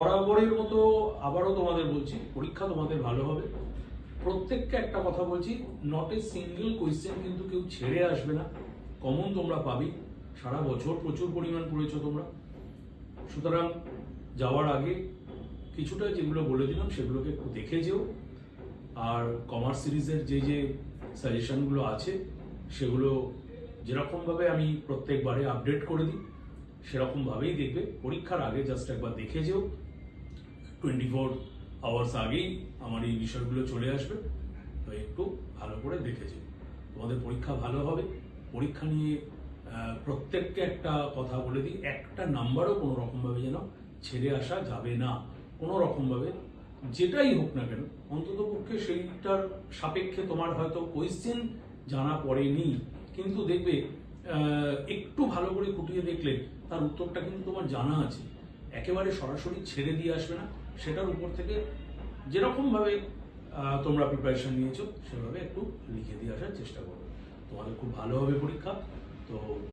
বরাবরের মতো আবারও তোমাদের বলছি, পরীক্ষা তোমাদের ভালো হবে। প্রত্যেককে একটা কথা বলছি, নট এ সিঙ্গেল কোয়েশ্চেন কিন্তু কেউ ছেড়ে আসবে না, কমন তোমরা পাবি। সারা বছর প্রচুর পরিমাণ পড়েছো তোমরা, সুতরাং যাওয়ার আগে কিছুটা যেগুলো বলে দিলাম সেগুলোকে একটু দেখে যেও। আর কমার্স সিরিজের যে যে সাজেশনগুলো আছে সেগুলো যেরকমভাবে আমি প্রত্যেকবারে আপডেট করে দিই সেরকমভাবেই দেখবে। পরীক্ষার আগে জাস্ট একবার দেখে যেও, 24 আওয়ার্স আগেই আমার এই বিষয়গুলো চলে আসবে, তো একটু ভালো করে দেখে যেও। তোমাদের পরীক্ষা ভালো হবে। পরীক্ষা নিয়ে প্রত্যেককে একটা কথা বলে দিই, একটা নাম্বারও কোনো রকমভাবে যেন ছেড়ে আসা যাবে না। কোনো রকমভাবে যেটাই হোক না কেন, অন্তত পক্ষে সেইটার সাপেক্ষে তোমার হয়তো কোয়েশ্চেন জানা পড়েনি, কিন্তু দেখবে একটু ভালো করে খুঁটিয়ে দেখলে তার উত্তরটা কিন্তু তোমার জানা আছে। একেবারে সরাসরি ছেড়ে দিয়ে আসবে না, সেটার উপর থেকে যেরকমভাবে তোমরা প্রিপারেশন নিয়েছো সেভাবে একটু লিখে দিয়ে আসার চেষ্টা করবে। তোমাদের খুব ভালো হবে পরীক্ষা। তো